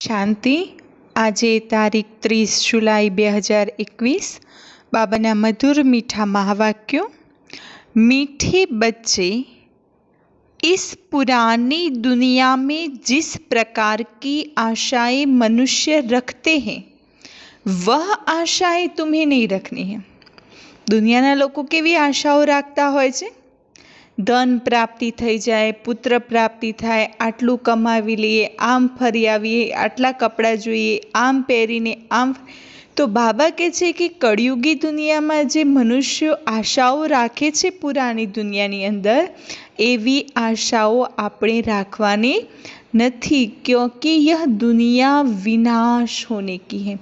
શાંતિ. આજે તારીખ 30 જુલાઈ 2021. બાબાના મધુર મીઠા મહાવાક્યો. मीठे बच्चे, इस पुरानी दुनिया में जिस प्रकार की आशाएं मनुष्य रखते हैं वह आशाएं तुम्हें नहीं रखनी है। દુનિયાના લોકો કેવી આશાઓ રાખતા હોય છે? ધન પ્રાપ્તિ થઈ જાય, પુત્ર પ્રાપ્તિ થાય, આટલું કમાવી લઈએ, આમ ફરી આવીએ, આટલા કપડાં જોઈએ, આમ પહેરીને આમ. તો બાબા કહે છે કે કળિયુગી દુનિયામાં જે મનુષ્યો આશાઓ રાખે છે પુરાની દુનિયાની અંદર, એવી આશાઓ આપણે રાખવાની નથી, ક્યોંકि यह दुनिया विनाश होने की है।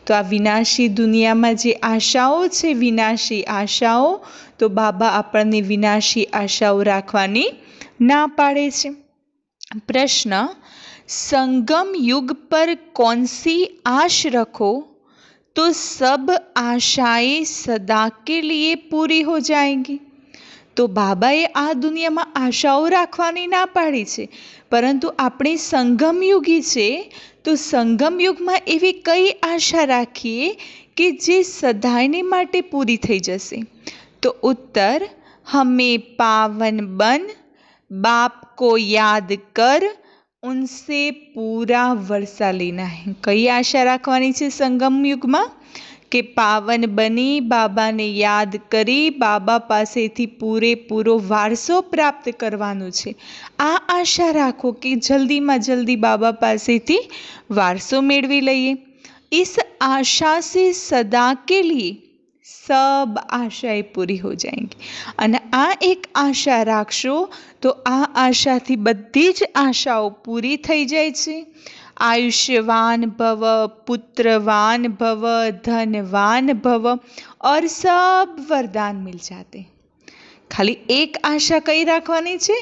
તો આ વિનાશી દુનિયામાં જે આશાઓ છે, વિનાશી આશાઓ, તો બાબા આપણને વિનાશી આશાઓ રાખવાની ના પાડે છે। પ્રશ્ન, संगम युग पर कौन सी आश रखो तो सब आशाएं सदा के लिए पूरी हो जाएंगी। તો બાબાએ આ દુનિયામાં આશાઓ રાખવાની ના પાડી છે, પરંતુ આપણે સંગમયુગી છે, તો સંગમયુગમાં એવી કઈ આશા રાખીએ કે જે સદાયને માટે પૂરી થઈ જશે? તો ઉત્તર, હમે પાવન બન, બાપ કો યાદ કર, ઉનસે પૂરા વર્ષા લેના હૈ। કઈ આશા રાખવાની છે સંગમયુગમાં? કે પાવન બની, બાબાને યાદ કરી, બાબા પાસેથી પૂરેપૂરો વારસો પ્રાપ્ત કરવાનો છે। આ આશા રાખો કે જલ્દીમાં જલ્દી બાબા પાસેથી વારસો મેળવી લઈએ। इस आशा से सदा के लिए सब आशाएं पूरी हो जाएंगी। અને આ એક આશા રાખશો તો આ આશાથી બધી જ આશાઓ પૂરી થઈ જાય છે। आयुष्यवान भव, पुत्रवान भव, धनवान भव और सब वरदान मिल जाते। खाली एक आशा कई રાખવાની છે?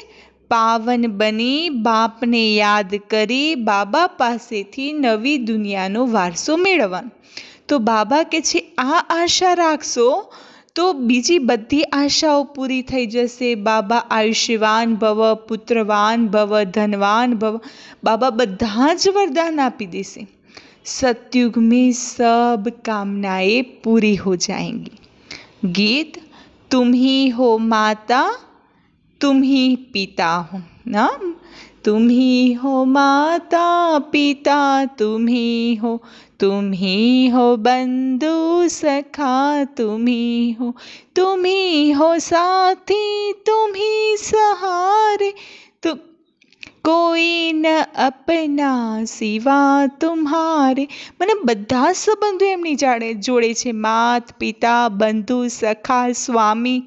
પાવન બની, બાપને યાદ કરી, બાબા પાસેથી નવી દુનિયાનો વારસો મેળવવાનો। તો બાબા કહે છે આ આશા રાખશો તો બીજી બધી આશાઓ પૂરી થઈ જશે। બાબા આયુષ્યવાન ભવ, પુત્રવાન ભવ, ધનવાન ભવ, બાબા બધા જ વરદાન આપી દેશે। सतयुग में सब कामनाएं पूरी हो जाएंगी। गीत, तुम ही हो माता, तुम ही पिता हो ना, तुम ही हो माता पिता, तुम ही हो बंधु सखा, तुम ही हो साथी, तुम ही सहारे, तो कोई न अपना सिवा तुम्हारे। મને બધા સંબંધો એમની જોડે છે, માત પિતા, બંધુ, સખા, સ્વામી,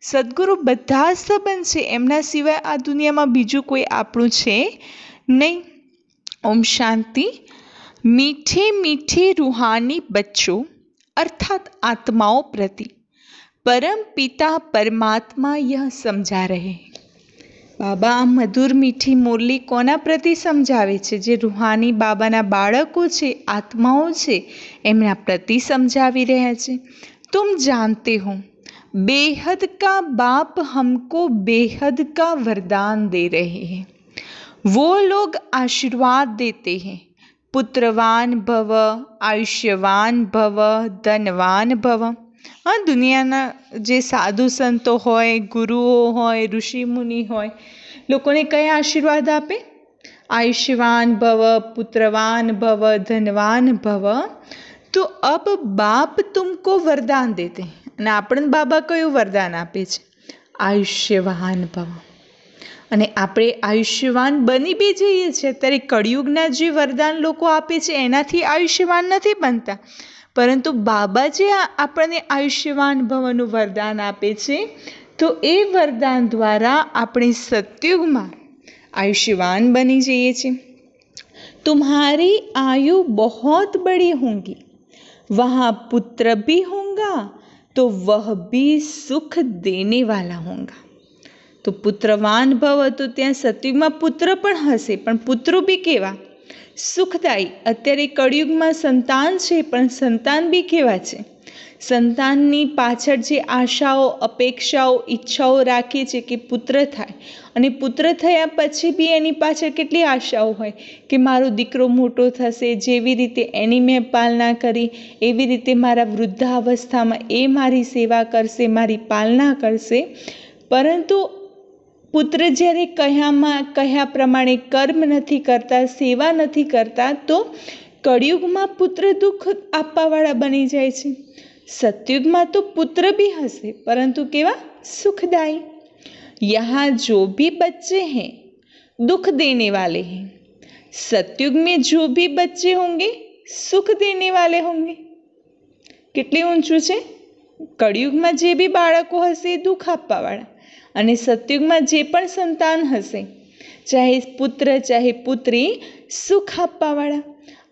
સદગુરુ, બધા સંબંધ છે, એમના સિવાય આ દુનિયામાં બીજું કોઈ આપણું છે નહીં। ओम शांति। मीठे मीठे रूहानी बच्चों अर्थात आत्माओं प्रति परम पिता परमात्मा यह समझा रहे हैं। બાબા આ મધુર મીઠી મુરલી કોના પ્રતિ સમજાવે છે? જે રૂહાની બાબાના બાળકો છે, આત્માઓ છે, એમના પ્રતિ સમજાવી રહ્યા છે। तुम जानते हो बेहद का बाप हमको बेहद का वरदान दे रहे हैं। वो लोग आशीर्वाद देते हैं, पुत्रवान भव, आयुष्यवान भव, धनवान भव। हाँ, દુનિયાના જે સાધુ સંતો હોય, ગુરુઓ હોય, ઋષિ મુનિ હોય, લોકોને કયા આશીર્વાદ આપે? આયુષ્યવાન ભવ, પુત્રવાન ભવ, ધનવાન ભવ। તો અબ બાપ તુમકો વરદાન દેતે, અને આપણને બાબા કયું વરદાન આપે છે? આયુષ્યવાન ભવ। અને આપણે આયુષ્યવાન બની બી જઈએ છીએ। અત્યારે કળિયુગના જે વરદાન લોકો આપે છે એનાથી આયુષ્યવાન નથી બનતા, પરંતુ બાબા જે આપણને આયુષ્યવાન ભવનું વરદાન આપે છે, તો એ વરદાન દ્વારા આપણે સતયુગમાં આયુષ્યવાન બની જઈએ છીએ। तुम्हारी आयु बहुत बड़ी होगी, वहाँ पुत्र भी होगा तो वह भी सुख देने वाला होगा। तो पुत्रवान भव, तो ત્યાં સતયુગમાં પુત્ર પણ હશે, પણ પુત્રો બી કેવા? સુખદાયી। અત્યારે કળિયુગમાં સંતાન છે, પણ સંતાન બી કેવા છે? સંતાનની પાછળ જે આશાઓ, અપેક્ષાઓ, ઈચ્છાઓ રાખીએ છીએ કે પુત્ર થાય, અને પુત્ર થયા પછી બી એની પાછળ કેટલી આશાઓ હોય કે મારો દીકરો મોટો થશે, જેવી રીતે એની મેં પાલના કરી એવી રીતે મારા વૃદ્ધાવસ્થામાં એ મારી સેવા કરશે, મારી પાલના કરશે. પરંતુ પુત્ર જ્યારે કહ્યા પ્રમાણે કર્મ નથી કરતા, સેવા નથી કરતા, તો કળિયુગમાં પુત્ર દુઃખ આપવાવાળા બની જાય છે. सत्युग तो पुत्र भी हंसे, परंतु केवा सुखदायी. यहाँ जो भी बच्चे हैं दुख देने वाले हैं, सत्युग में जो भी बच्चे होंगे सुख देने वाले होंगे. કેટલી ઊંચું છે. કળિયુગમાં જે બી બાળકો હશે એ દુઃખ આપવાવાળા, અને સત્યુગમાં જે પણ સંતાન હશે, ચાહે પુત્ર ચાહે પુત્રી, સુખ આપવાવાળા.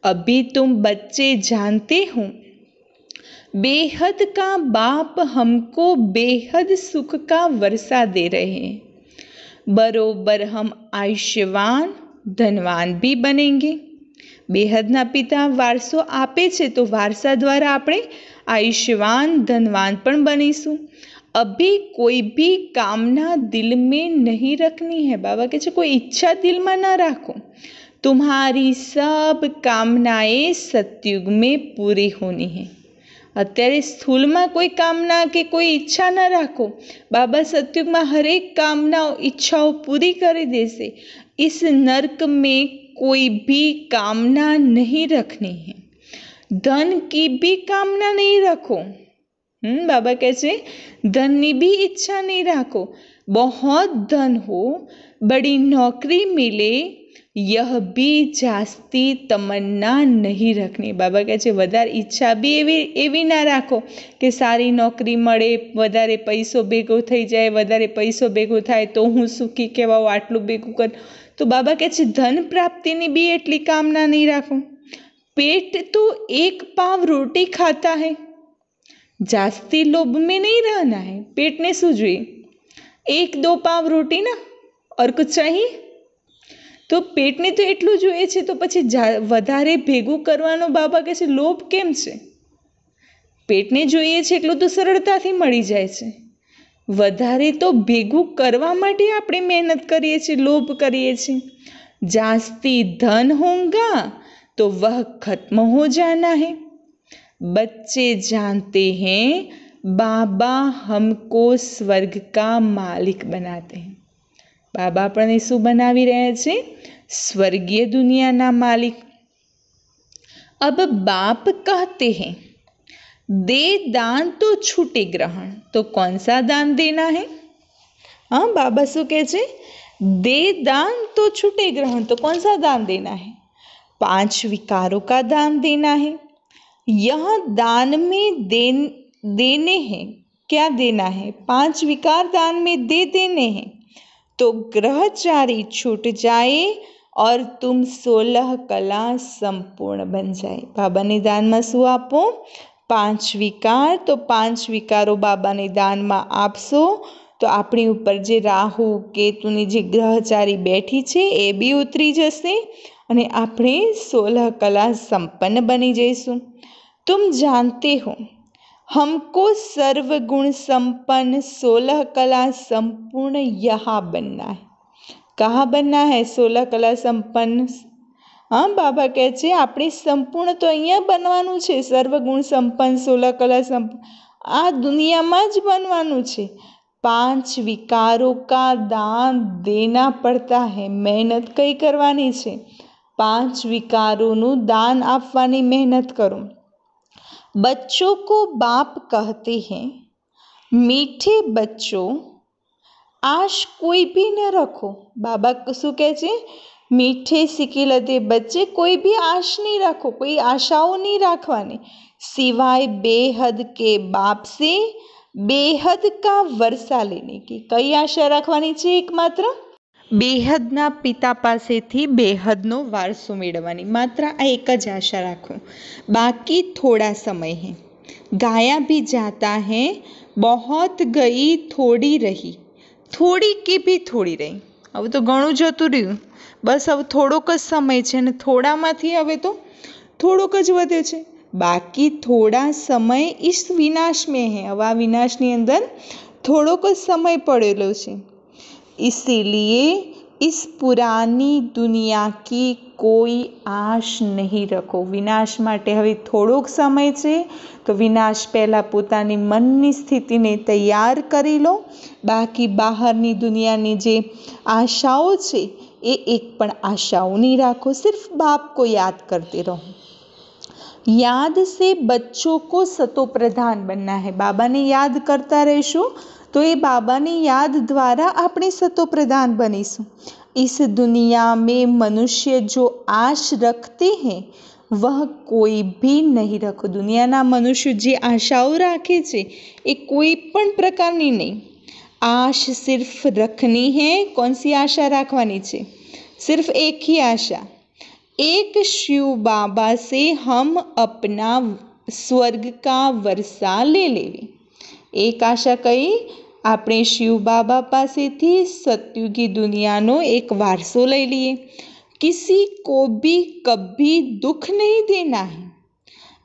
અભી તુમ બચ્ચે जानते हो बेहद का बाप हमको बेहद सुख का वर्षा दे रहे हैं, बरोबर हम आयुष्यवान धनवान भी बनेंगे. बेहदना पिता वारसो आपे छे तो वारसा द्वारा આપણે आयुष्यवान धनवान પણ બનીશું. अभी कोई भी कामना दिल में नहीं रखनी है. बाबा કહે છે કોઈ ઈચ્છા દિલમાં ના રાખો. तुम्हारी सब कामनाएं सतयुग में पूरी होनी है. અત્યારે સ્થૂલમાં કોઈ કામના કે કોઈ ઈચ્છા ન રાખો. બાબા સતયુગમાં હરેક કામનાઓ, ઈચ્છાઓ પૂરી કરી દેશે. इस नर्क में कोई भी कामना नहीं रखनी है. धन की भी कामना नहीं रखो. बाबा कहते धन की भी इच्छा नहीं रखो. बहुत धन हो, बड़ी नौकरी मिले, यह भी जास्ती तमन्ना नहीं रखनी. बाबा કહે છે વધારે ઈચ્છા બી એવી ના રાખો કે સારી નોકરી મળે, વધારે પૈસો ભેગો થઈ જાય, વધારે પૈસો ભેગો થાય તો હું સુખી કહેવાઉં, આટલું ભેગું કર. તો બાબા કહે છે ધન પ્રાપ્તિની બી એટલી કામના નહીં રાખો. पेट तो एक पाव रोटी खाता है, जास्ती लोभ में नहीं रहना है. पेट ने શું જોઈએ? 1-2 पाव रोटी ना, और कुछ चाहिए? તો પેટને તો એટલું જોઈએ છે, તો પછી વધારે ભેગું કરવાનો બાબા કહે છે લોભ કેમ છે? પેટને જોઈએ છે એટલું તો સરળતાથી મળી જાય છે. વધારે તો ભેગું કરવા માટે આપણે મહેનત કરીએ છીએ, લોભ કરીએ છીએ. જાસ્તી ધન હોगा तो वह खत्म हो जाना है. बच्चे जानते हैं बाबा हमको स्वर्ग का मालिक बनाते हैं. बाबा આપણને શું બનાવી રહ્યા છે? स्वर्गीय दुनियाना मालिक. अब बाप कहते हैं दे दान तो छूटे ग्रहण. तो कौन सा दान देना है? हाँ, बाबा શું કહે છે? दे दान तो छूटे ग्रहण. तो कौन सा दान देना है? 5 विकारों का दान देना है. यह दान में देने हैं. क्या देना है? 5 विकार दान में दे देने हैं. तो ग्रहचारी छूट जाए और तुम 16 कला संपूर्ण बन जाए. बाबा ने दान में शू आपो? 5 विकार. तो 5 विकारों बाबा ने दान में आपशो तो अपनी ऊपर जे राहु केतुनी जे ग्रहचारी बैठी छे ए बी उतरी जशे અને આપણે 16 कला संपन्न बनी जईशुं. तुम जानते हो हमको सर्वगुण संपन्न 16 कला संपूर्ण यहाँ बनना है. कहाँ बनना है? 16 कला संपन्न. हाँ, बाबा કહે છે આપણે સંપૂર્ણ તો અહીંયા બનવાનું છે. સર્વગુણ સંપન્ન 16 કલા સંપન્ન આ દુનિયામાં જ બનવાનું છે. 5 विकारों का दान देना पड़ता है. मेहनत कई करवानी છે. 5 विकारों दान आपवानी मेहनत करो. बच्चों को बाप कहते हैं मीठे बच्चों आश कोई भी न रखो. बाबा शू कहे छे? मीठे सिकिलते बच्चे कोई भी आश नहीं रखो, कोई आशाओं नहीं राखवानी, सिवाय बेहद के बाप से बेहद का वर्षा लेने की. कई आशा राखवानी छे? एकमात्र बेहदना पिता पासेथी बेहदनो वारसो मेळववानी. मात्र आ एक ज आशा राखो. बाकी थोड़ा समय है, गाया भी जाता है, बहुत गई थोड़ी रही, थोड़ी की भी थोड़ी रही. હવે તો ઘણું જતું રહ્યું, બસ હવે થોડોક જ સમય છે ને થોડામાંથી હવે તો થોડોક જ વધે છે. बाकी थोड़ा समय इस विनाश में है। अब आ विनाशनी अंदर थोड़ोक समय पड़ेलो छे। इसीलिए इस पुरानी दुनिया की कोई आश नहीं रखो। विनाश माटे हवे थोड़ोक समय छे तो विनाश पहला पोतानी मननी स्थितिने तैयार करी लो। बाकी बहारनी दुनियानी जे आशाओ छे ए एक पण आशाओ नहीं राखो। सिर्फ बाप को याद करते रहो। याद से बच्चों को सतो प्रधान बनना है। बाबा ने याद करता रहीशो तो ये बाबा ने याद द्वारा अपने सतो प्रधान बनीशु। इस दुनिया में मनुष्य जो आश रखते हैं वह कोई भी नहीं रखो। दुनियाना मनुष्य जे आशाओ राखे छे ए कोई पण प्रकारनी नहीं। आश सिर्फ रखनी है। कौन सी आशा राखवानी छे? सिर्फ एक ही आशा, एक शिव बाबा से हम अपना स्वर्ग का वर्षा ले लेवे। एक आशा कही, આપણે शिव बाबा पासेथी सतयुगी दुनियानो एक वारसो लई लिए। किसी को भी कभी दुख नहीं देना है।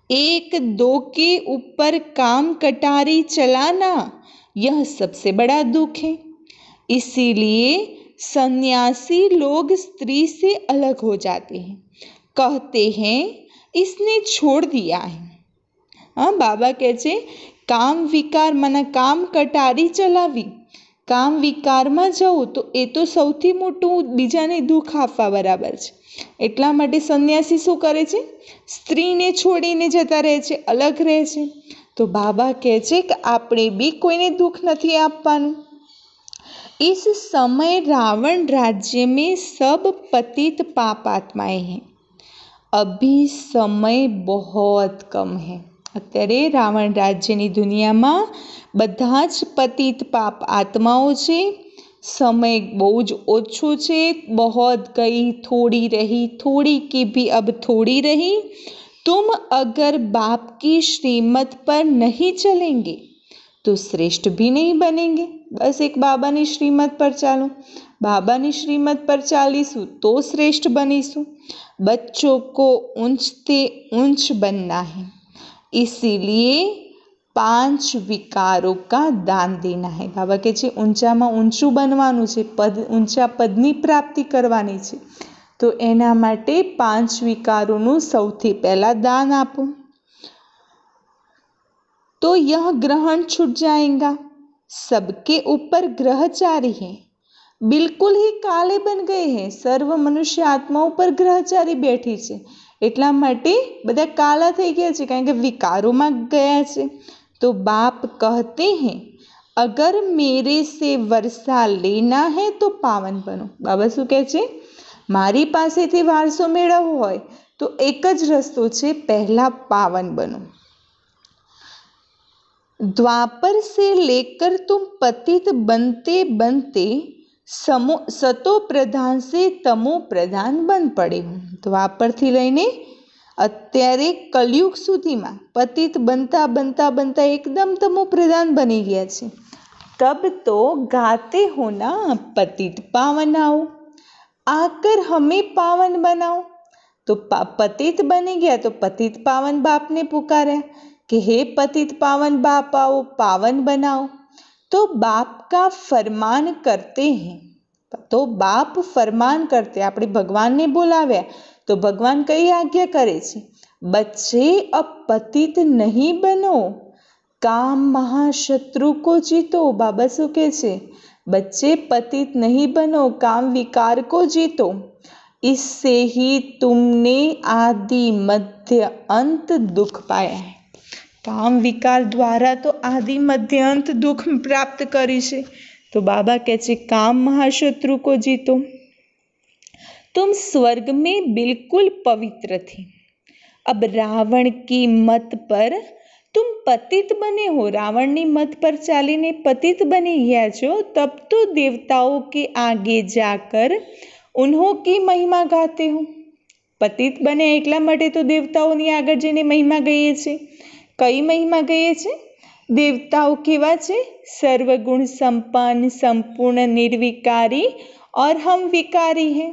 एक दो के ऊपर काम कटारी चलाना यह सबसे बड़ा दुख है। इसीलिए सन्यासी लोग स्त्री से अलग हो जाते हैं, कहते हैं इसने छोड़ दिया है। हाँ, बाबा कहे छे काम विकार मने काम कटारी चलावी, काम विकार में जवुं तो ए तो सौथी मोटुं बीजाने दुख आपवा बराबर छे। एटला माटे सन्यासी शुं करे छे? स्त्रीने छोड़ीने जता रहे छे, अलग रहे छे। तो बाबा कहे छे कि आपणे बी कोईने दुख नथी आपवानुं। इस समय रावण राज्य में सब पतित पाप आत्माएं हैं। अभी समय बहुत कम है। અત્યારે રાવણ રાજ્યની દુનિયામાં બધા જ પતિત પાપ આત્માઓ છે। समय बहुत ओछो छे। बहुत गई थोड़ी रही, थोड़ी की भी अब थोड़ी रही। तुम अगर बाप की श्रीमत पर नहीं चलेंगे तो श्रेष्ठ भी नहीं बनेंगे। बस एक बाबानी श्रीमत पर चालो, बाबानी श्रीमत पर चालीसु तो श्रेष्ठ बनीसु। बच्चों को ऊंचते ऊंच बनना है, इसीलिए 5 विकारों का दान देना है। बाबा के छे ऊंचा में ऊंचू बनवानुं छे, पद ऊंचा पदनी प्राप्ति करवानी छे। तो एना माटे 5 विकारों सौथी पहला दान आपो तो यह ग्रहण छूट जाएगा। सबके ऊपर ग्रहचारी है, बिल्कुल ही काले बन गए हैं। सर्व मनुष्य आत्माओं पर ग्रहचारी बैठी छे, એટલા માટે બધા કાલા થઈ ગયા છે, કારણ કે વિકારોમાં ગયા છે। तो बाप कहते हैं अगर मेरे से वर्षा लेना है तो पावन बनो। बाबा શું કહે છે? મારી પાસેથી વારસો મેળવવો હોય તો એક જ રસ્તો છે, પહેલા પાવન બનો। द्वापर से लेकर तुम पतित बनते बनते सतो प्रधान से तमो प्रधान बन पड़े हो। द्वापर थी लईने अत्यारे कलयुग सुधी में पतित बनता बनता बनता एकदम तमो प्रधान बनी गया छे। तब तो गाते हो ना पतित पावन आओ, आकर हमें पावन बनाओ। तो पतित बनी गया तो पतित पावन बाप ने पुकारा कि हे पतित पावन बाप आओ, पावन बनाओ। तो बाप का फरमान करते हैं। तो बाप फरमान करते, આપણે ભગવાનને બોલાવ્યા તો ભગવાન કઈ આજ્ઞા કરે છે? बच्चे अब पतित नहीं बनो, काम महाशत्रु को जीतो। बाबा શું કહે છે? बच्चे पतित नहीं बनो, काम विकार को जीतो। इससे ही तुमने आदि मध्य अंत दुख पाया है। काम विकार द्वारा तो आदि मध्य अंत दुख प्राप्त करी छे। तो बाबा कहते काम महाशत्रु को जीतो। तुम स्वर्ग में बिल्कुल पवित्र थे, अब रावण की मत पर तुम पतित बने हो। रावण की मत पर चालीने पतित बनी गया छो। तब तो देवताओं के आगे जाकर उन्हों की महिमा गाते हो। पतित बने એટલા માટે તો દેવતાઓની આગળ જઈને મહિમા ગાઈએ છે। કઈ મહિમા ગાઈએ છે? देवताओं केवा छे? सर्वगुण संपन्न, संपूर्ण निर्विकारी और हम विकारी हैं।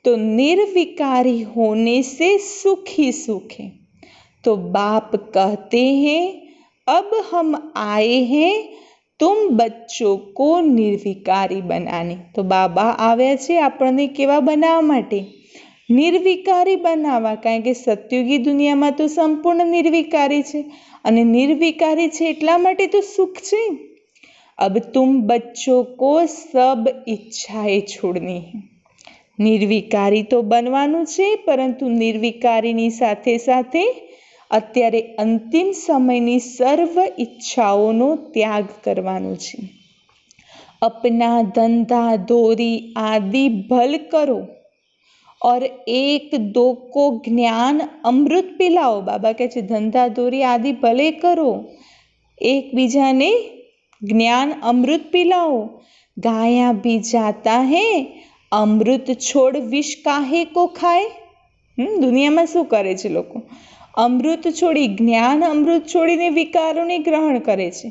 तो निर्विकारी होने से सुख ही सुख है। तो बाप कहते हैं अब हम आए हैं तुम बच्चों को निर्विकारी बनाने। तो बाबा આવ્યા છે આપણને કેવા બનાવવા માટે? નિર્વિકારી બનાવવા, કારણ કે સતયુગી દુનિયામાં તો સંપૂર્ણ નિર્વિકારી છે અને નિર્વિકારી છે એટલા માટે તો સુખ છે। अब तुम बच्चों को सब इच्छाएं छोड़नी है। નિર્વિકારી તો બનવાનું છે, પરંતુ નિર્વિકારીની સાથે સાથે અત્યારે અંતિમ સમયની સર્વ ઈચ્છાઓનો ત્યાગ કરવાનો છે। अपना धंधा धोरी आदि भल करो और एक दो को ज्ञान अमृत पिलाओ। बाबा કહે છે ધંધા ધોરી આદि ભલે કરો, એકબીજાને ज्ञान अमृत पिलाओ। गाया भी जाता है अमृत छोड़ विष काहे को खाए। દુનિયામાં શું કરે છે લોકો? અમૃત છોડી, જ્ઞાન અમૃત છોડીને વિકારોને ગ્રહણ કરે છે।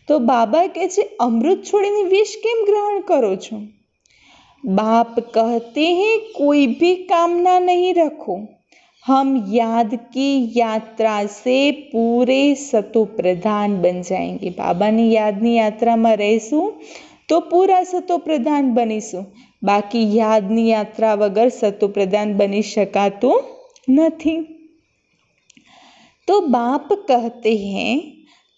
તો બાબા કહે છે અમૃત છોડીને વિષ કેમ ગ્રહણ કરો છો? बाप कहते हैं कोई भी कामना नहीं रखो, हम याद की यात्रा से पूरे सतो प्रधान बन जाएंगे। बाबानी यादनी यात्राમાં રહીશું તો પૂરા સતો પ્રધાન બનીશું, બાકી યાદની યાત્રા વગર સતો પ્રધાન બની શકાતું નથી। तो बाप कहते हैं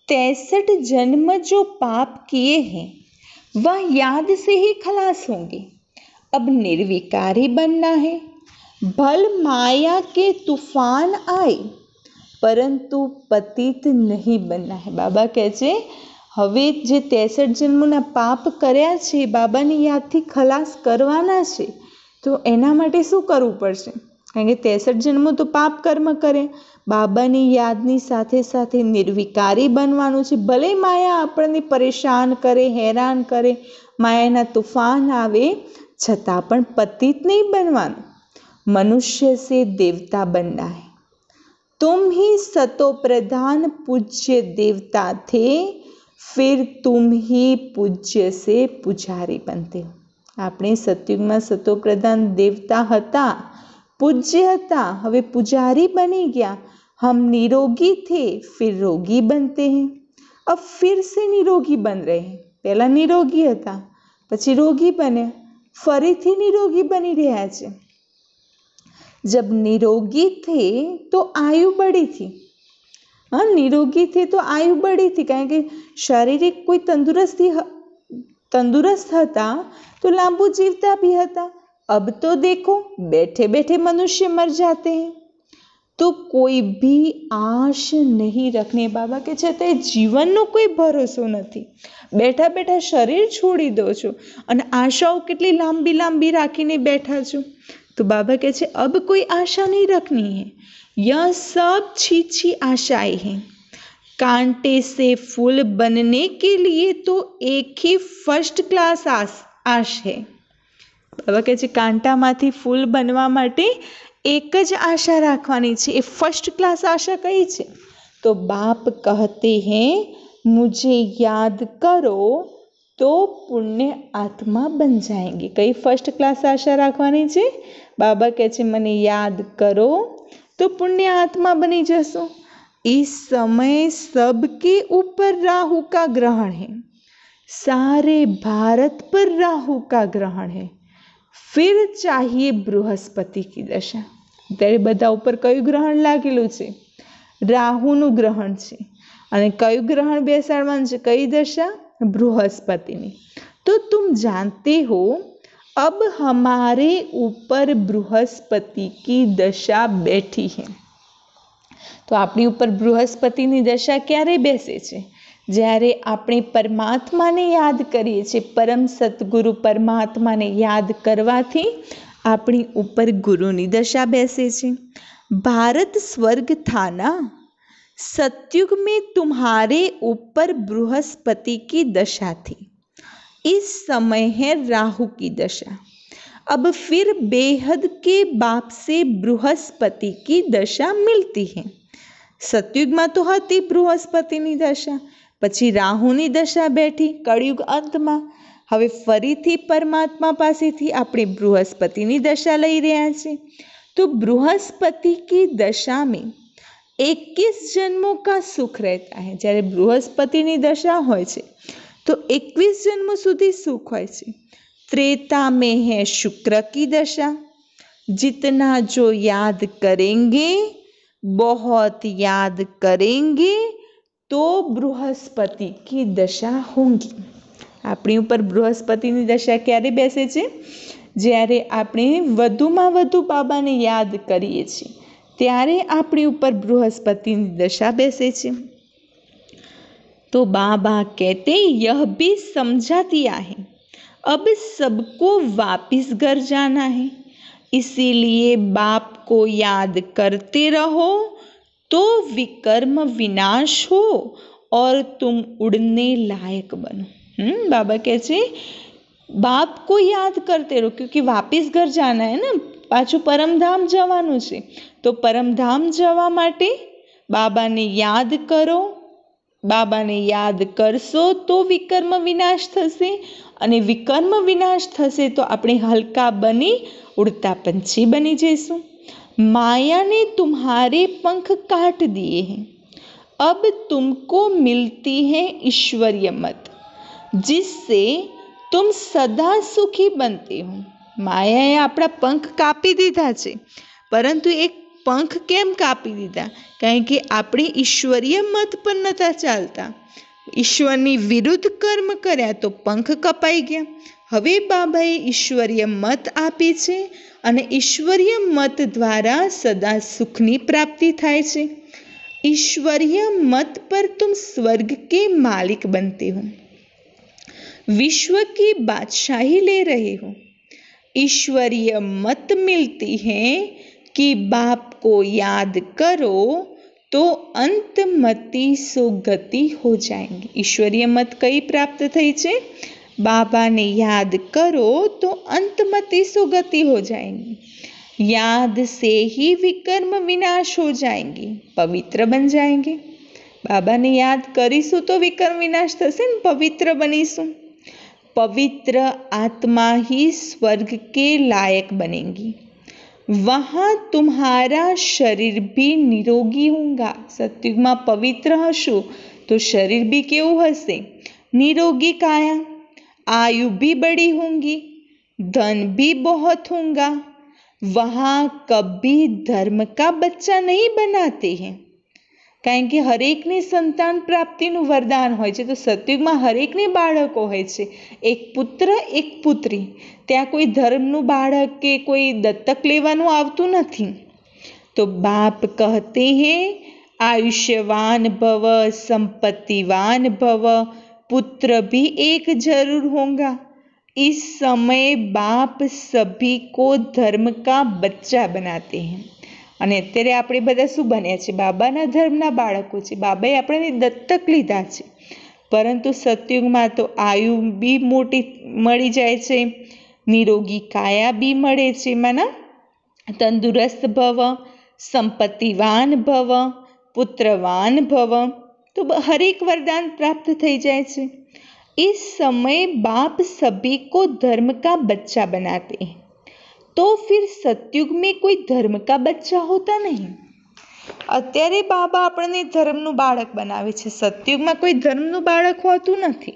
63 जन्म जो पाप किए हैं वह याद से ही खलास होंगे। अब निर्विकारी बनना है। भल माया के तूफान आए परंतु पतित नहीं बनना है। बाबा કહે છે હવે જે 63 જન્મોના પાપ કર્યા છે બાબાની યાદથી ખલાસ કરવાના છે, તો એના માટે શું કરવું પડશે? કારણ કે 63 જન્મો તો પાપ કર્મ કરે। બાબાની યાદની સાથે સાથે નિર્વિકારી બનવાનું છે। ભલે માયા આપણને પરેશાન કરે, હેરાન કરે, માયાના તુફાન આવે, छता पण पतित नहीं बनवानु। मनुष्य से देवता बनना है। तुम ही सतो प्रधान पूज्य देवता थे, फिर तुम ही पूज्य से पुजारी बनते हो। आपणे सतयुग में सतो प्रधान देवता हता, पूज्य हता, हवे पुजारी बनी गया। हम निरोगी थे, फिर रोगी बनते हैं। अब फिर से निरोगी बन रहे हैं। पहला निरोगी हता, पछी रोगी बने, फरीथी निरोगी बनी रह्या छे। जब निरोगी थे तो आयु बढ़ी थी। हाँ, निरोगी थे तो आयु बढ़ी थी, कारण के शारीरिक कोई तंदुरस्त हता तो लांबू जीवता भी हता। अब तो देखो बैठे बैठे मनुष्य मर जाते हैं। तो कोई भी आश नहीं रखने। बाबा के छते जीवनનો કોઈ ભરોસો નથી। બેઠા બેઠા શરીર છોડી દો છો અને આશાઓ કેટલી લાંબી લાંબી રાખીને બેઠા છો। તો બાબા કહે છે अब कोई आशा नहीं रखनी है। यह सब छीछी आशाएं हैं। कांटे से फूल बनने के लिए तो एक ही फर्स्ट क्लास आश है। बाबा કહે છે કાંટામાંથી ફૂલ બનવા માટે एक ज आशा राखवानी छे। ए फर्स्ट क्लास आशा कई छे? तो बाप कहते हैं मुझे याद करो तो पुण्य आत्मा बन जाएंगे। कई फर्स्ट क्लास आशा राखवानी छे? बाबा कहे छे मने याद करो तो पुण्य आत्मा बनी जशो। इस समय सबके ऊपर राहु का ग्रहण है, सारे भारत पर राहु का ग्रहण है। फिर चाहिए बृहस्पति की दशा। त्यारे बधा उपर कयुं ग्रहण लागेलुं छे? राहुनु ग्रहण छे। अने कयुं ग्रहण बेसाडवानुं छे? कई दशा? बृहस्पतिनी। तो तुम जानते हो अब हमारे ऊपर बृहस्पति की दशा बैठी है। तो अपनी ऊपर बृहस्पतिनी दशा क्यारे बेसे छे? જ્યારે આપણે પરમાત્માને યાદ કરીએ છીએ, પરમ સદગુરુ પરમાત્માને યાદ કરવાથી આપણી ઉપર ગુરુની દશા બેસે છે। ભારત સ્વર્ગ था ना, सतयुग में तुम्हारे ऊपर बृहस्पति की दशा थी। इस समय है राहु की दशा। अब फिर बेहद के बाप से बृहस्पति की दशा मिलती है। सतयुग में तो हती बृहस्पतिनी दशा, પછી રાહુની દશા બેઠી કળિયુગ અંતમાં। હવે ફરીથી પરમાત્મા પાસેથી આપણે બૃહસ્પતિની દશા લઈ રહ્યા છીએ। તો બૃહસ્પતિ की दशा में 21 जन्मों का सुख रहता है। જ્યારે બૃહસ્પતિની દશા હોય છે તો 21 જન્મો સુધી સુખ હોય છે। त्रेता में है शुक्र की दशा, जितना जो याद करेंगे, बहुत याद करेंगे तो बृहस्पति की दशा होंगी। આપણી ઉપર બૃહસ્પતિની દશા ક્યારે બેસે છે? જ્યારે આપણે વધુમાં વધુ બાબાને યાદ કરીએ છીએ ત્યારે આપણી ઉપર બૃહસ્પતિની દશા બેસે છે। तो बाबा कहते यह भी समझा दिया है, अब सबको वापिस घर जाना है, इसीलिए बाप को याद करते रहो तो विकर्म विनाश हो और तुम उड़ने लायक बनो। बाबा कहते बाप को याद करते रहो, क्योंकि वापिस घर जाना है ना, पाछू परमधाम जवानुं छे, तो परमधाम जवा माटे बाबाने याद करो। बाबाने याद करशो तो विकर्म विनाश थशे, અને વિકર્મ વિનાશ થશે તો આપણે હલકા બની ઉડતા પંછી બની જઈશું। माया ने तुम्हारे पंख काट दिए हैं, अब तुमको मिलती है ईश्वरीय मत, जिससे तुम सदा सुखी बनते हो। માયાએ આપણા પંખ કાપી દીધા છે, પરંતુ એક પંખ કેમ કાપી દીધા? કારણ કે આપણે ઈશ્વરીય મત પર નતા ચાલતા, ઈશ્વરની વિરુદ્ધ કર્મ કર્યા તો પંખ કપાઈ ગયા। હવે બાબાએ ઈશ્વરીય મત આપી છે અને ઈશ્વરીય મત દ્વારા સદા સુખની પ્રાપ્તિ થાય છે। ईश्वरीय मत पर तुम स्वर्ग के मालिक बनते हो, विश्व की बादशाही ले रहे हो। ईश्वरीय मत मिलती है कि बाप को याद करो तो अंतमति सुगति हो जाएंगी। ईश्वरीय मत कई प्राप्त थई छे? बाबा ने याद करो तो अंतमति सुगति हो जाएंगी। याद से ही विकर्म विनाश हो जाएंगी, पवित्र बन जाएंगे। बाबा ने याद करीशु तो विकर्म विनाश थशे ने, पवित्र बनीशु। पवित्र आत्मा ही स्वर्ग के लायक बनेगी, वहाँ तुम्हारा शरीर भी निरोगी होगा। सत्युग में पवित्र हशो तो शरीर भी केवुं हशे? निरोगी काया, आयु भी बड़ी होंगी, धन भी बहुत होगा। वहाँ कभी धर्म का बच्चा नहीं बनाते हैं, कारण के हरेकने संतान प्राप्तिनुं वरदान होय छे। तो सतयुगमां हरेकने बाळको होय छे, एक पुत्र एक पुत्री। त्यां कोई धर्मनुं बाळक के कोई दत्तक लेवानुं आवतुं नथी। तो बाप कहते हैं आयुष्यवान भव, संपत्तिवान भव, पुत्र भी एक जरूर होगा। इस समय बाप सभी को धर्म का बच्चा बनाते हैं। અને અત્યારે આપણે બધા શું બન્યા છે? બાબાના ધર્મના બાળકો છે। બાબાએ આપણને દત્તક લીધા છે, પરંતુ સતયુગમાં તો આયુ બી મોટી મળી જાય છે, નિરોગી કાયા બી મળે છે, માના તંદુરસ્ત ભવ, સંપત્તિવાન ભવ, પુત્રવાન ભવ, તો હરેક વરદાન પ્રાપ્ત થઈ જાય છે। इस समय बाप सभी को धर्म का बच्चा बनाते हैं, तो फिर सतयुग में कोई धर्म का बच्चा होता नहीं। અત્યારે બાબા આપણને ધર્મનું બાળક બનાવે છે, સતયુગમાં કોઈ ધર્મનું બાળક હોતું નથી,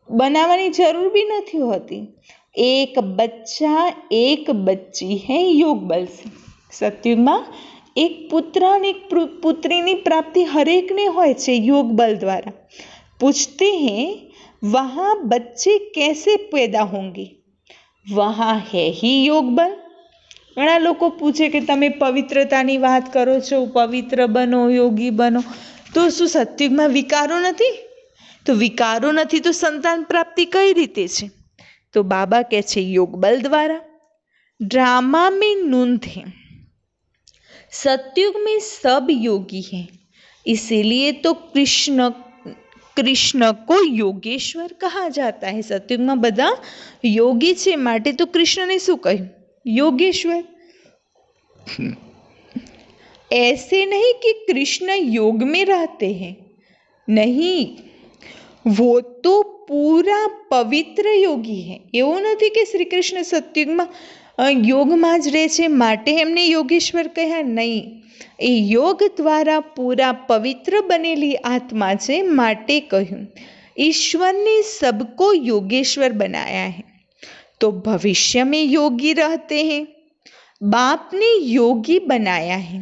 બનાવવાની જરૂર બી નથી હોતી। એક બચ્ચા એક બચ્ચી है योग बल से। સતયુગમાં એક પુત્ર અને એક પુત્રીની પ્રાપ્તિ હરેકને હોય છે योग बल द्वारा। पूछते हैं वहाँ बच्चे कैसे पैदा होंगे? वहाँ है ही योग बल। घણા લોકો પૂછે કે તમે પવિત્રતાની વાત કરો છો, પવિત્ર બનો, યોગી બનો, તો શું સતયુગમાં વિકારો નથી? તો વિકારો નથી તો સંતાન પ્રાપ્તિ કઈ રીતે છે? તો બાબા કહે છે योग बल द्वारा। ड्रामा में नूंद है, सतयुग में सब योगी हैं, इसीलिए तो कृष्ण को योगेश्वर कहा जाता है। सतयुग में बधा योगी छे, माटे तो कृष्ण ने शू कह्युं? योगेश्वर। ऐसे नहीं कि कृष्ण योग में रहते हैं, नहीं, वो तो पूरा पवित्र योगी है। एवुं नथी कि श्री कृष्ण सतयुग में योग में ज रहे छे माटे एमने योगेश्वर कह्या, नहीं, એ યોગ દ્વારા પૂરા પવિત્ર બનેલી આત્મા છે, માટે કહ્યું ईश्वर ने सबको योगेश्वर बनाया है, तो भविष्य में योगी रहते हैं। बाप ने योगी बनाया है।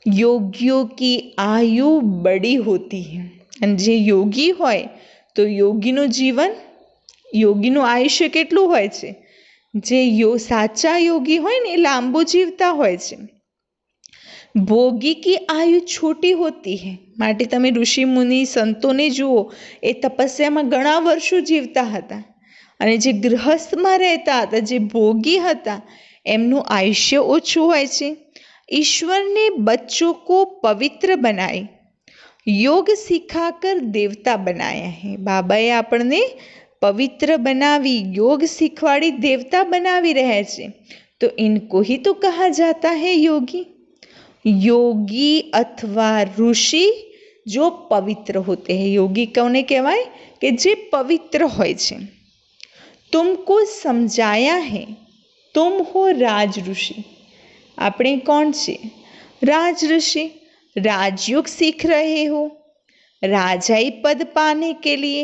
योगियों की आयु बड़ी होती है। અને જે યોગી હોય તો યોગીનું જીવન, યોગીનું આયુષ્ય કેટલું હોય છે? જે સાચા યોગી હોય ને એ લાંબુ જીવતા હોય છે। ભોગી કી આયુ છોટી હોતી હૈ, માટે તમે ઋષિ મુનિ સંતોને જુઓ, એ તપસ્યામાં ઘણા વર્ષો જીવતા હતા, અને જે ગૃહસ્થમાં રહેતા હતા, જે ભોગી હતા, એમનું આયુષ્ય ઓછું હોય છે। ईश्वर ने बच्चों को पवित्र बनाए, योग सिखाकर देवता बनाया है। બાબાએ આપણને પવિત્ર બનાવી, યોગ શીખવાડી દેવતા બનાવી રહ્યા છે। તો ઇनको ही तो कहा जाता है योगी। योगी अथवा ऋषि जो पवित्र होते हैं। योगी कोने कहवाय? कि जे पवित्र होय छे। तुमको समझाया है, तुम हो राज ऋषि। આપણે કોણ છે? राज ऋषि। राजयोग सीख रहे हो। राजाई पद पाने के लिए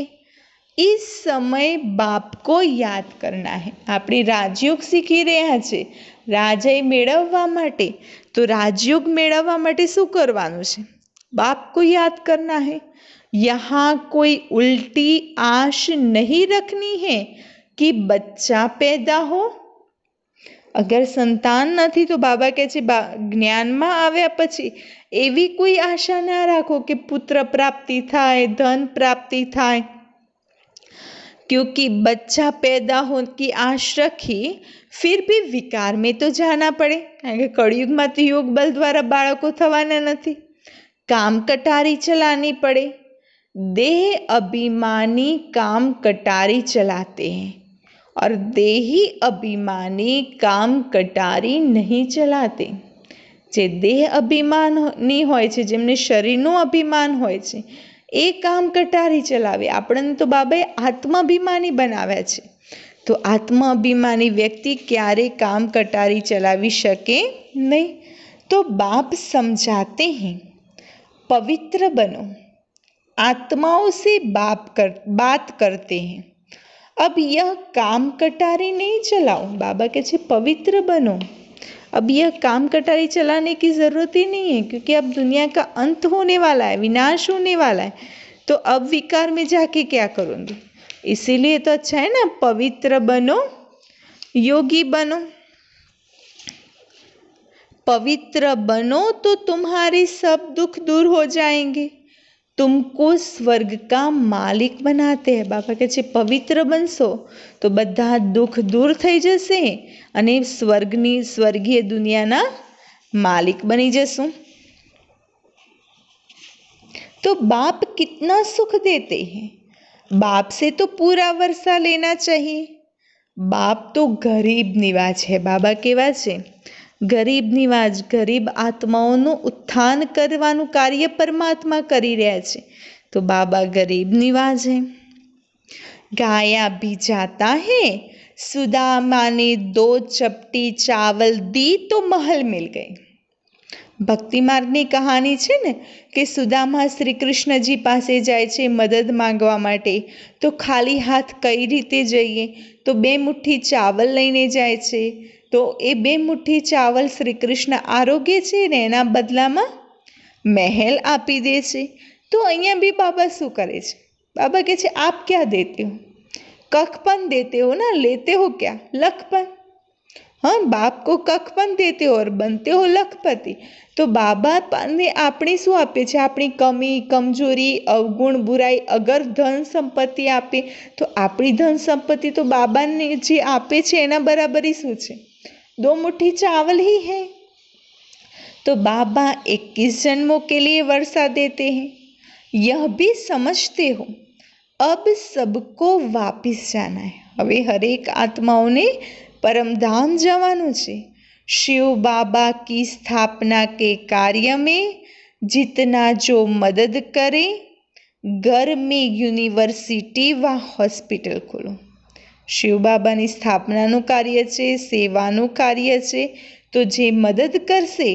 इस समय बाप को याद करना है। આપણે રાજયોગ શીખી રહ્યા છે રાજાઈ મેળવવા માટે। તો राजयोग મેળવવા માટે શું કરવાનું છે? बाप को याद करना है। यहाँ कोई उल्टी आश नहीं रखनी है कि बच्चा पैदा हो। अगर संतान नहीं तो बाबा कहે છે જ્ઞાનમાં આવ્યા પછી એવી કોઈ આશા ના રાખો કે પુત્ર પ્રાપ્તિ થાય, ધન પ્રાપ્તિ થાય। क्योंकि बच्चा पैदा हो की आश रखी फिर भी विकार में तो जाना पड़े, કારણ કે કળિયુગમાં તો યોગ બલ દ્વારા બાળકો થવાના નથી। काम कटारी चलानी पड़े। देह अभिमानी काम कटारी चलाते हैं और देही अभिमानी काम कटारी नहीं चलाते। જે દેહ અભિમાની હોય છે, જેમને શરીરનું અભિમાન હોય છે, એ કામ કટારી ચલાવે। આપણને તો બાબાએ આત્માભિમાની બનાવ્યા છે। તો આત્માભિમાની વ્યક્તિ ક્યારેય કામ કટારી ચલાવી શકે નહીં। તો બાપ સમજાતે हैं, पवित्र बनो। आत्माओं से बात करते हैं। अब यह काम कटारी नहीं चलाओ। बाबा कहते हैं पवित्र बनो। अब यह काम कटारी चलाने की ज़रूरत ही नहीं है, क्योंकि अब दुनिया का अंत होने वाला है, विनाश होने वाला है। तो अब विकार में जाके क्या करूँगी? इसीलिए तो अच्छा है ना, पवित्र बनो, योगी बनो। पवित्र बनो तो तुम्हारे सब दुख दूर हो जाएंगे। तुमको स्वर्ग का मालिक बनाते हैं। बाबा कहે છે પવિત્ર બનશો તો બધા દુઃખ દૂર થઈ જશે અને સ્વર્ગીય દુનિયાના માલિક બની જશું। तो बाप कितना सुख देते हैं। बाप से तो पूरा वर्षा लेना चाहिए। बाप तो गरीब निवाज है। बाबा केवा છે? ગરીબ નિવાજ, ગરીબ આત્માઓનું ઉત્થાન કરવાનું કાર્ય પરમાત્મા કરી રહ્યા છે। તો બાબા ગરીબ નિવાજ है। गाया भी जाता है। सुदामा ने 2 चपटी चावल दी तो महल मिल गए। ભક્તિ માર્ગની કહાની છે ને કે સુદામા શ્રી કૃષ્ણજી પાસે જાય છે મદદ માંગવા માટે। તો ખાલી હાથ કઈ રીતે જઈએ? તો 2 મુઠ્ઠી ચાવલ લઈને જાય છે। તો એ 2 મુઠ્ઠી ચાવલ શ્રી કૃષ્ણ આરોગ્ય છે ને એના બદલામાં મહેલ આપી દે છે। તો અહીંયા બી બાબા શું કરે છે? બાબા કહે છે આપ क्या देते हो? कखपन देते हो ना, लेते हो क्या? लखपन। हाँ, बाप को कखपन देते हो और बनते हो लखपति। तो बाबा ने अपनी शू आपे छे? अपनी कमी, कमजोरी, अवगुण, बुराई अगर धन संपत्ति आपे तो अपनी धन संपत्ति तो बाबा ने जे आपे छे एना बराबरी शू छे? 2 मुट्ठी चावल ही है। तो बाबा 21 जन्मों के लिए वर्षा देते हैं। यह भी समझते हो अब सबको वापिस जाना है। हवे हरेक आत्माओं ने परमधाम जवानुं छे। शिव बाबा की स्थापना के कार्य में जितना जो मदद करे, घर में यूनिवर्सिटी व हॉस्पिटल खोलो। शिव बाबानी स्थापनानुं कार्य छे, सेवानुं कार्य छे। तो जे मदद करशे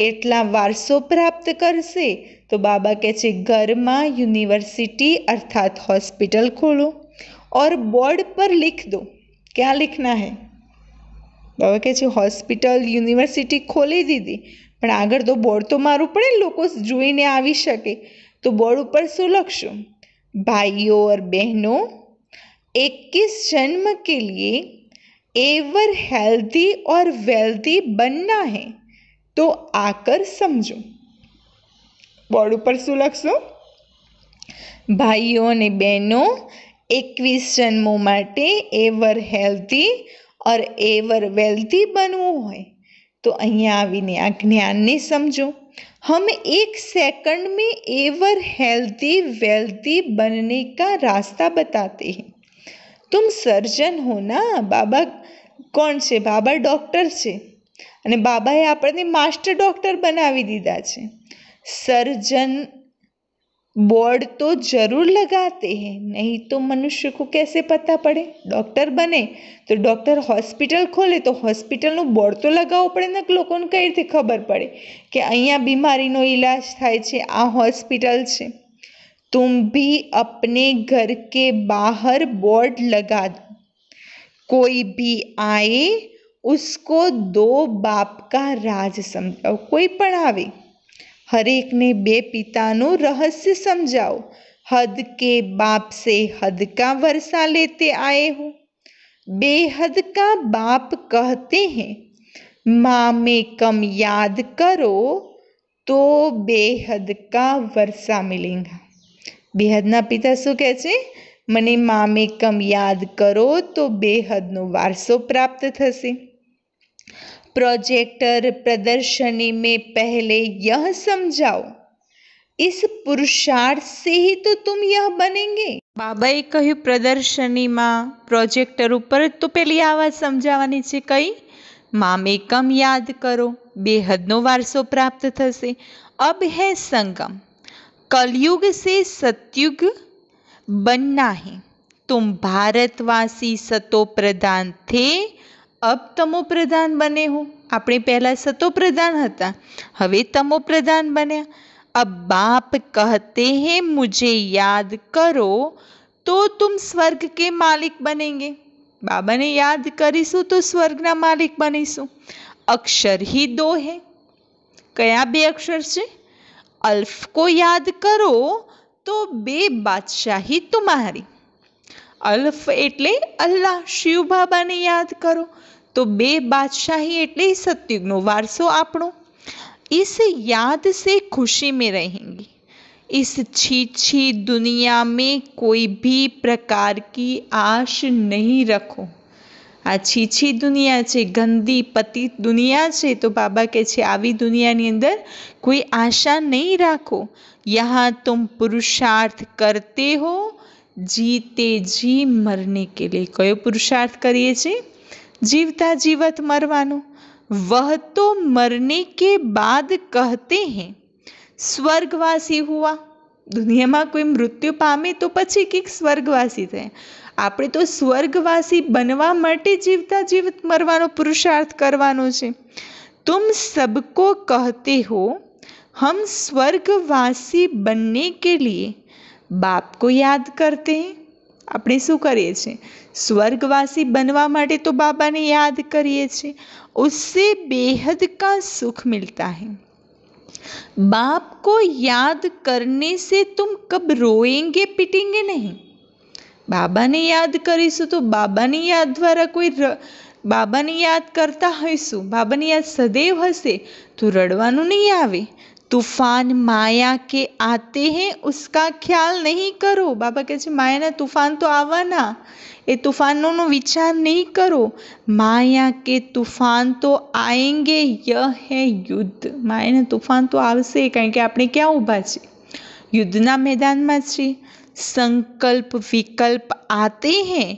એટલા વારસો પ્રાપ્ત કરશે. તો બાબા કહે છે ઘરમાં यूनिवर्सिटी अर्थात हॉस्पिटल खोलो और बोर्ड पर लिख दो. क्या लिखना है? બાબા કહે છે હોસ્પિટલ યુનિવર્સિટી ખોલી દીધી, પણ આગળ તો બોર્ડ તો મારવું પડે ને, લોકો જોઈને આવી શકે. તો બોર્ડ ઉપર શું લખશું? भाइयों और बहनों, 21 जन्म के लिए एवर हेल्दी और वेल्दी बनना है, तो आकर समझो. बोर्ड ઉપર શું લખશું? ભાઈઓ અને બહેનો, 21 જન્મો માટે એવર હેલ્ધી और एवर वेल्दी बनવું હોય તો અહીંયા આવીને આ જ્ઞાનને સમજો. हम 1 सेकंड में एवर हेल्दी वेल्दी बनने का रास्ता बताते हैं. तुम सर्जन हो ना. बाबा કોણ છે? બાબા ડૉક્ટર છે અને બાબાએ આપણને માસ્ટર ડૉક્ટર બનાવી દીધા છે. सर्जन बोर्ड तो जरूर लगाते हैं, नहीं तो मनुष्य को कैसे पता पड़े? डॉक्टर बने तो डॉक्टर हॉस्पिटल खोले तो हॉस्पिટલનું બોર્ડ તો લગાવવું પડે ને, લોકોને કઈ રીતે ખબર પડે કે અહીંયા બીમારીનો ઈલાજ થાય છે, આ હોસ્પિટલ છે. तुम भी अपने घर के बाहर बोर्ड लगा दो. कोई भी आए उसको 2 बाप का राज समझाओ. कोई पण आवे हरेक ने 2 पिताનું रहस्य समझाओ. हद के बाप से हद का वर्षा लेते आए हो. बेहद का बाप कहते हैं माँ में कम याद करो तो बेहद का वर्षा मिलेगा. बेहदના પિતા શું કહે છે? મને મા में कम याद करो तो बेहदનો વારસો પ્રાપ્ત થશે. प्रोजेक्टर प्रदर्शनी में पहले यह समझाओ, इस पुरुषार्थ से ही तो तुम यह बनेंगे. બાબાએ કહ્યું પ્રદર્શનીમાં પ્રોજેક્ટર ઉપર તો પેલી આ વાત સમજાવવાની છે. કઈ? माँ में कम याद करो, बेहदનો વારસો પ્રાપ્ત થશે. अब है संगम, कलयुग से सतयुग बनना है. तुम भारतवासी सतो प्रधान थे, अब तमो प्रधान बने हो. આપણે પહેલા સતો પ્રધાન હતા, હવે તમો પ્રધાન બન્યા. अब बाप कहते हैं मुझे याद करो तो तुम स्वर्ग के मालिक बनेंगे. બાબાને યાદ કરીશું તો સ્વર્ગના માલિક બનીશું. અક્ષર ही 2 है. કયા 2 અક્ષર છે? अल्फ को याद करो तो 2 बादशाही तुम्हारी. अल्फ એટલે અલ્લાહ, શિવ બાબાને યાદ કરો तो 2 बादशाही એટલે सतयुगનો વારસો આપણો. इस याद से खुशी में रहेंगी. इस छीछी दुनिया में कोई भी प्रकार की आश नहीं रखो. આ છીછી દુનિયા છે, ગંદી પતિત દુનિયા છે. તો બાબા કહે છે આવી દુનિયાની અંદર કોઈ આશા નહીં રાખો. यहाँ तुम पुरुषार्थ करते हो जीते जी मरने के लिए. કયો પુરુષાર્થ કરીએ છીએ? जीवता जीवत मरवानो. वह तो मरने के बाद कहते हैं स्वर्गवासी हुआ. દુનિયામાં કોઈ મૃત્યુ પામે તો પછી કંઈક સ્વર્ગવાસી થાય. આપણે તો સ્વર્ગવાસી બનવા માટે જીવતા જીવત મરવાનો પુરુષાર્થ કરવાનો છે. तुम सबको कहते हो हम स्वर्गवासी बनने के लिए बाप को याद करते हैं. આપણે શું કરીએ છીએ? સ્વર્ગવાસી બનવા માટે તો બાબાને યાદ કરીએ છીએ. उससे बेहद का सुख मिलता है. बाप को याद करने से तुम कब रोएंगे पिटेंगे नहीं. બાબાને યાદ કરીશું તો બાબાની યાદ દ્વારા કોઈ બાબાને યાદ કરતા હોઈશું, બાબાની યાદ સદૈવ હશે તો રડવાનું નહીં આવે. तूफान माया के आते हैं उसका ख्याल नहीं करो. बाबा કહે છે માયાના તૂફાન તો આવવાના, એ તૂફાનનો વિચાર નહીં કરો. माया के तूफान तो आएंगे, यह है युद्ध. માયાના તૂફાન તો આવશે, કારણ કે આપણે ક્યાં ઊભા છે? યુદ્ધના मैदाનમાં છીએ. संकल्प विकल्प आते हैं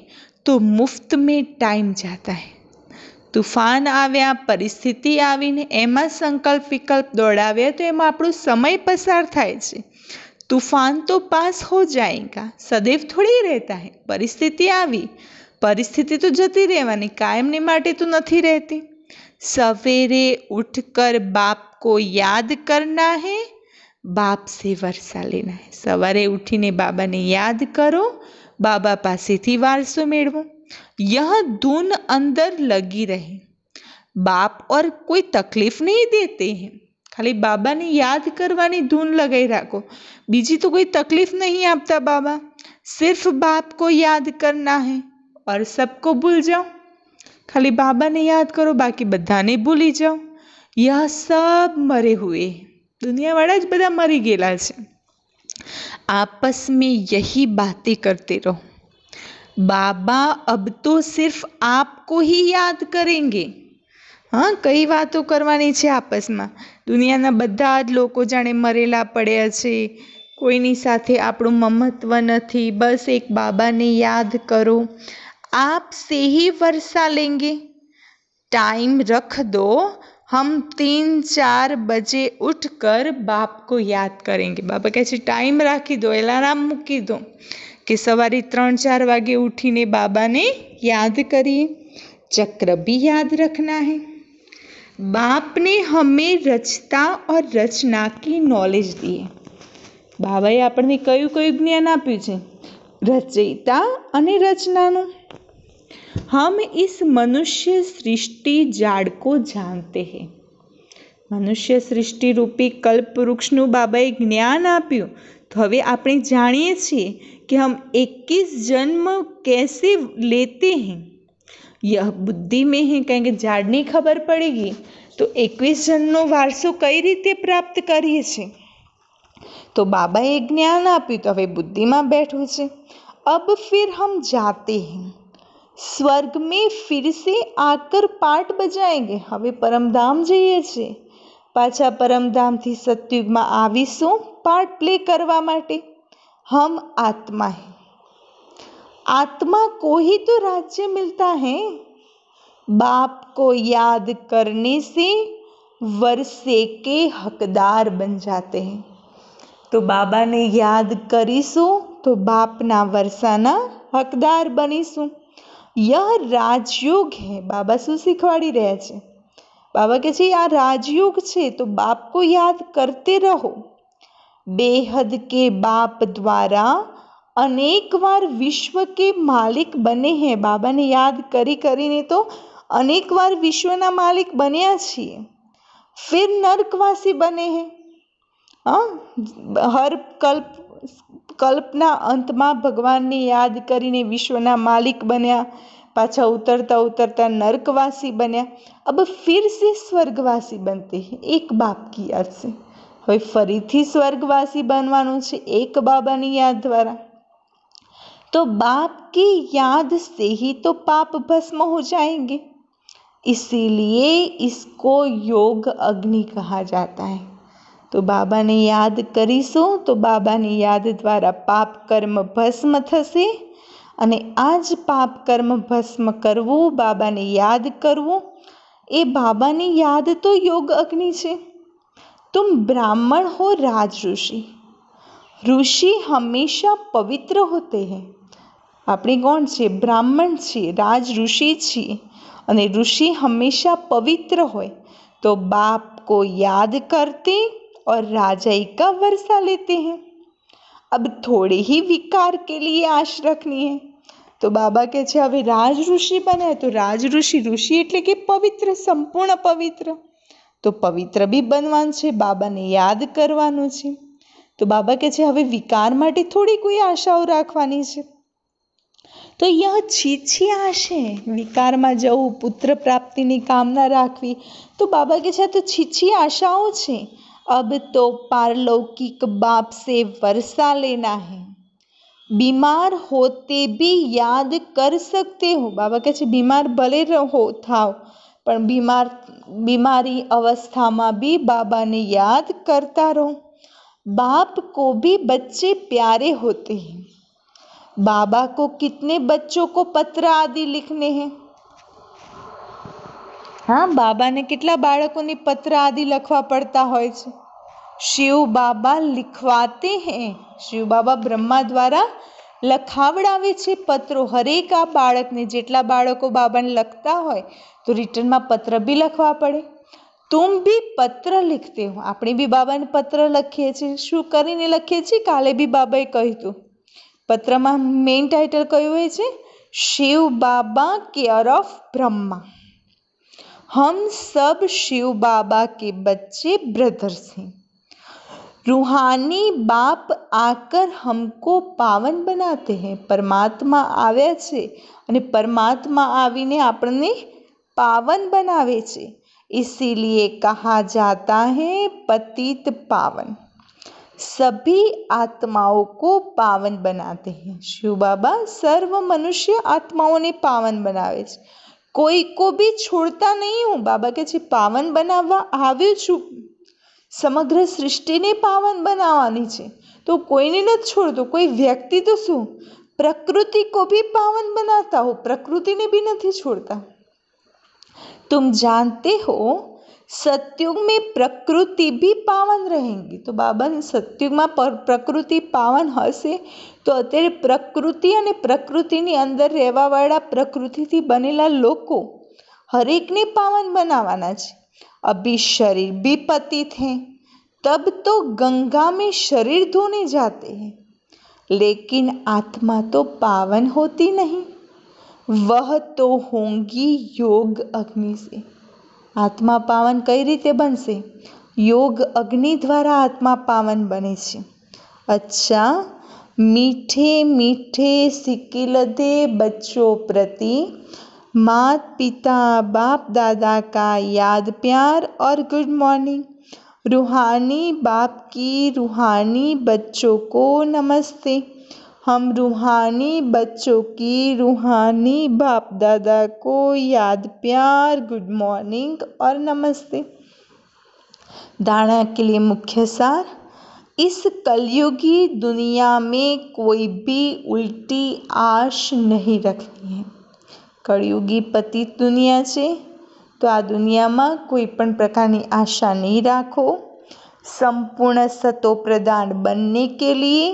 तो मुफ्त में टाइम जाता है. તૂફાન આવ્યા, પરિસ્થિતિ આવીને એમાં સંકલ્પ વિકલ્પ દોડાવ્યા તો એમાં આપણો સમય પસાર થાય છે. तूफान तो पास हो जाएगा, सदैव थोड़ी रहता है. પરિસ્થિતિ આવી, પરિસ્થિતિ તો જતી રહેવાની, કાયમની માટે તો નથી રહેતી. सवेरे उठकर बाप को याद करना है, बाप से वर्षा लेना है। सवारे उठीने बाबाने याद करो, बाबा पासेथी वारसो मेळवो। यह धुन अंदर लगी रहे। बाप और कोई तकलीफ नहीं देते हैं, खाली बाबा ने याद करवानी धुन लगाई राखो, बीजी तो कोई तकलीफ नहीं आपता बाबा। सिर्फ बाप को याद करना है और सबको भूल जाओ। खाली बाबा ने याद करो, बाकी बधाने भूली जाओ। यह सब मरे हुए, दुनिया वाला ज बधा मरी गेला छे। आपस में यही बातें करते रहो। बाबा अब तो सिर्फ आपको ही याद करेंगे। हाँ, कई वातो करवानी छे आपस में। दुनियाना बधा ज लोको जाणे मरेला पड्या छे, कोईनी साथे आपणुं महत्व नथी, बस एक बाबा ने याद करो, आप से ही वर्षा लेंगे। टाइम रख दो, हम 3-4 बजे उठकर बाप को याद करेंगे। बाबा कहे छे टाइम राखी दो, अलार्म मूकी दो कि सवारे 3-4 वागे उठीने बाबा ने याद करिए। चक्र भी याद रखना है। बाप ने हमें रचता और रचना की नॉलेज दी है। बाबाए आपने कયું कયું ज्ञान आप्યું છે? रचयिता અને रचनाનું। हम इस मनुष्य सृष्टि जाड़ को जानते हैं। मनुष्य सृष्टि रूपी कल्प वृक्षનું બાબાએ જ્ઞાન આપ્યું, તો હવે આપણે જાણીએ છીએ कि हम 21 जन्म कैसे लेते हैं। यह बुद्धि में है, કારણ કે ઝાડની ખબર પડેગી તો 21 જન્મનો વારસો કઈ રીતે પ્રાપ્ત કરીએ છીએ। तो बाबाए ज्ञान आप्યું, तो હવે બુદ્ધિમાં બેઠું છે। अब फिर हम जाते हैं, स्वर्ग में फिर से आकर पाठ बजाएंगे। હવે પરમધામ જઈએ છીએ, પાછા પરમધામથી સતયુગમાં આવીશું પાર્ટ પ્લે કરવા માટે। हम आत्मा है, आत्मा को ही तो राज्य मिलता है। बाप को याद करने से वर्षे के हकदार बन जाते हैं। तो बाबा ने याद करीशू तो बापना वर्षाना हकदार बनीशू। यह राजयोग है। बाबा शू शीखवाड़ी रह्या छे? बाबा कहे छे आ राजयोग छे, तो बाप को याद करते रहो। बेहद के बाप द्वारा अनेक बार विश्व के मालिक बने हैं। बाबा ने याद करी करीने तो अनेक बार विश्वना मालिक बन्या छीए। फिर नरकवासी बने हैं। हर कल्पना अंत में भगवान ने याद करीने विश्वना मालिक बन्या, पाछा उतरता उतरता नरकवासी बन्या। अब फिर से स्वर्गवासी बनते हैं एक बाप की याद से। હવે ફરીથી સ્વર્ગવાસી બનવાનું છે એક બાબાની યાદ દ્વારા। तो बाप की याद से ही तो पाप भस्म हो जाएंगे, इसीलिए इसको योग अग्नि कहा जाता है। तो बाबा ने याद करीशो तो बाबा ने याद द्वारा पाप कर्म भस्म थशे। अने आज पाप कर्म भस्म करवू, बाबा ने याद करवू, ए बाबा ने याद तो योग अग्नि छे। तुम ब्राह्मण हो राज ऋषि। ऋषि हमेशा पवित्र होते हैं। આપણે કોણ છે? ब्राह्मण છીએ, राज ऋषि છીએ અને ऋषि हमेशा पवित्र होय। तो बाप को याद करते और राजाई का वर्षा लेते हैं। अब थोड़े ही विकार के लिए आश रखनी है। तो बाबा કહે છે હવે राज ऋषि बने, तो राज ऋषि, ऋषि એટલે કે પવિત્ર, સંપૂર્ણ પવિત્ર। तो पवित्र भी बनवानुं छे, बाबाने याद करवानुं छे। तो बाबा કહે છે હવે विकार माटे थोड़ी कोई आशाओ राखवानी छे। तो यह छीछी आशे विकार में जवुं, पुत्र प्राप्ति की कामना राखवी, तो बाबा कहते हैं तो छीछी आशाओं छे। अब तो पारलौकिक बाप से वर्षा लेना है। बीमार होते भी याद कर सकते हो। बाबा कहते हैं बीमार भले रहो थाओ, पर बीमारी अवस्था में भी बाबा ने याद करता रहो। बाप को भी बच्चे प्यारे होते हैं। बाबा को कितने बच्चों को पत्र आदि लिखने हैं? हाँ, बाबा ने कितला बाळकों ने पत्र आदि लखवा पड़ता होय छे। शिव बाबा लिखवाते हैं। शिव बाबा ब्रह्मा द्वारा લખાવડાવે છે પત્રો. હરેક આ બાળકને, જેટલા બાળકો બાબાને લખતા હોય તો રિટર્નમાં પત્ર બી લખવા પડે. તુમ ભી પત્ર લિખતે હો. આપણે બી બાબાને પત્ર લખીએ છીએ. શું કરીને લખીએ છીએ? કાલે બી બાબાએ કહ્યું હતું. પત્રમાં મેઇન ટાઇટલ કયું હોય છે? शिव बाबा केयर ऑफ ब्रह्मा. हम सब शिव बाबा के बच्चे ब्रदर्स हैं. रूहानी बाप आकर हमको पावन बनाते हैं. परमात्मा આવ્યા છે અને પરમાત્મા આવીને આપણને પાવન બનાવે છે. इसीलिए कहा जाता है पतित पावन. सभी आत्माओं को पावन बनाते हैं. शिव बाबा सर्व मनुष्य आत्माओं ने पावन बनावे છે. કોઈ કો બી છોડતા નહીં હું. બાબા કહે છે પાવન બનાવવા આવ્યું છું. સમગ્ર સૃષ્ટિને પાવન બનાવવાની છે તો કોઈને નથી છોડતો. કોઈ વ્યક્તિ તો શું, પ્રકૃતિ કો भी पावन बनाता हो. પ્રકૃતિને બી નથી છોડતા. तुम जानते हो सतयुग में प्रकृति भी पावन रहेंगी. तो બાબાને સતયુગમાં પ્રકૃતિ પાવન હશે તો અત્યારે પ્રકૃતિ અને પ્રકૃતિની અંદર રહેવાવાળા પ્રકૃતિથી બનેલા લોકો હરેકને પાવન બનાવવાના છે. अभी शरीर भी पतित हैं, तब तो गंगा में शरीर धोने जाते हैं, लेकिन आत्मा तो पावन होती नहीं. वह तो होंगी योग अग्नि से. आत्मा पावन कई रीते बनसे? योग अग्नि द्वारा आत्मा पावन बने छे. अच्छा, मीठे मीठे सिकिलदे बच्चों प्रति मात पिता बाप दादा का याद प्यार और गुड मॉर्निंग. रूहानी बाप की रूहानी बच्चों को नमस्ते. हम रूहानी बच्चों की रूहानी बाप दादा को याद प्यार गुड मॉर्निंग और नमस्ते. दाना के लिए मुख्य सार. इस कलयुगी दुनिया में कोई भी उल्टी आश नहीं रखनी है. कलयुगी पतित दुनिया છે તો આ દુનિયામાં કોઈ પણ પ્રકારની આશા નહીં રાખો. संपूर्ण सतो प्रदान बनने के लिए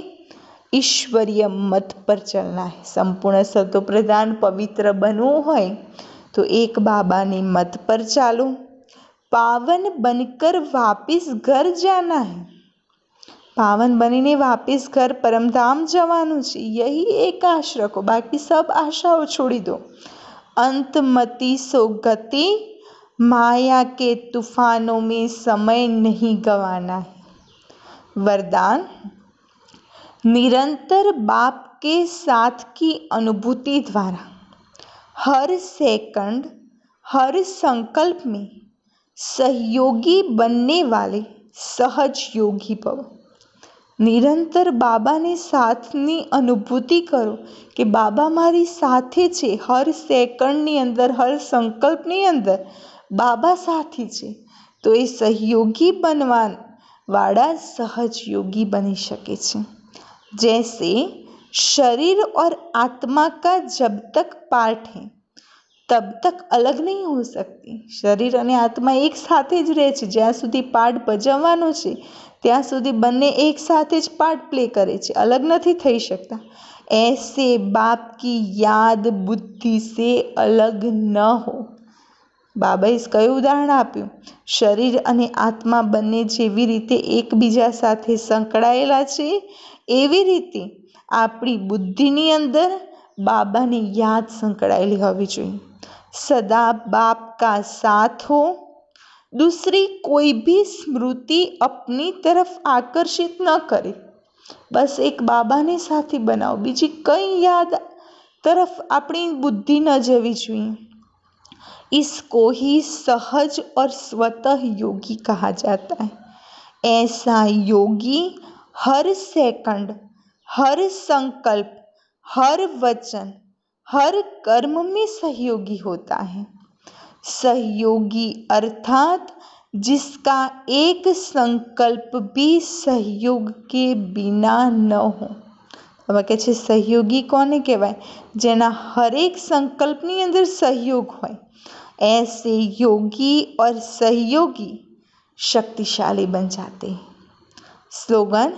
ईश्वरीय मत पर चलना है. संपूर्ण सतो प्रदान पवित्र बनવું હોય तो एक बाबानी मत पर चालो. पावन बनकर वापिस घर जाना है. पावन बनीने वापिस घर परमधाम जवानुं छे. यही एक आश रखो, बाकी सब आशाओं छोड़ी दो. अंतमति सो गति, माया के तूफानों में समय नहीं गंवाना है. वरदान. निरंतर बाप के साथ की अनुभूति द्वारा हर सेकंड हर संकल्प में सहयोगी बनने वाले सहज योगी भव. निरंतर बाबाने સાથની અનુભૂતિ કરો કે બાબા મારી સાથે છે. હર સેકન્ડની અંદર, હર સંકલ્પની અંદર બાબા સાથી છે તો એ સહયોગી બનવાવાળા સહજ યોગી બની શકે છે. जैसे शरीर और आत्मा का जब तक पार्ट है तब तक अलग नहीं हो सकती. शरीर અને આત્મા એક સાથે જ રહે છે. જ્યાં સુધી પાર્ટ ભજવવાનો છે ત્યાં સુધી બંને એક સાથે જ પાર્ટ પ્લે કરે છે, અલગ નથી થઈ શકતા. ऐसे बाप की याद बुद्धि से अलग न हो. બાબાએ કયું ઉદાહરણ આપ્યું? શરીર અને આત્મા બંને જેવી રીતે એકબીજા સાથે સંકળાયેલા છે એવી રીતે આપણી બુદ્ધિની અંદર બાબાની યાદ સંકળાયેલી હોવી જોઈએ. सदा बाप का साथ हो. दूसरी कोई भी स्मृति अपनी तरफ आकर्षित न करे. बस एक बाबा ने साथी बनाओ, बीजी कई याद तरफ अपनी बुद्धि न जवी જોઈએ. इसको ही सहज और स्वतः योगी कहा जाता है. ऐसा योगी हर सेकंड, हर संकल्प, हर वचन, हर कर्म में सहयोगी होता है. सहयोगी अर्थात जिसका एक संकल्प भी सहयोग के बिना न हो. હવે કહે છે સહયોગી કોને કહેવાય? જેના હરેક સંકલ્પની અંદર સહયોગ હોય. ऐसे योगी और सहयोगी शक्तिशाली बन जाते हैं. स्लोगन.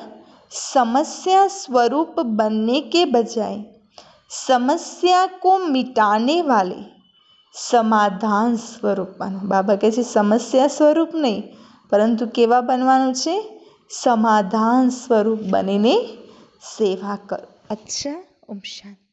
समस्या स्वरूप बनने के बजाय समस्या को मिटाने वाले समाधान स्वरूप बनो। बाबा કહે છે સમસ્યા સ્વરૂપ નહીં, પરંતુ કેવા બનવાનું છે? સમાધાન સ્વરૂપ બનીને સેવા કરો. અચ્છા, ઓમ શાંતિ.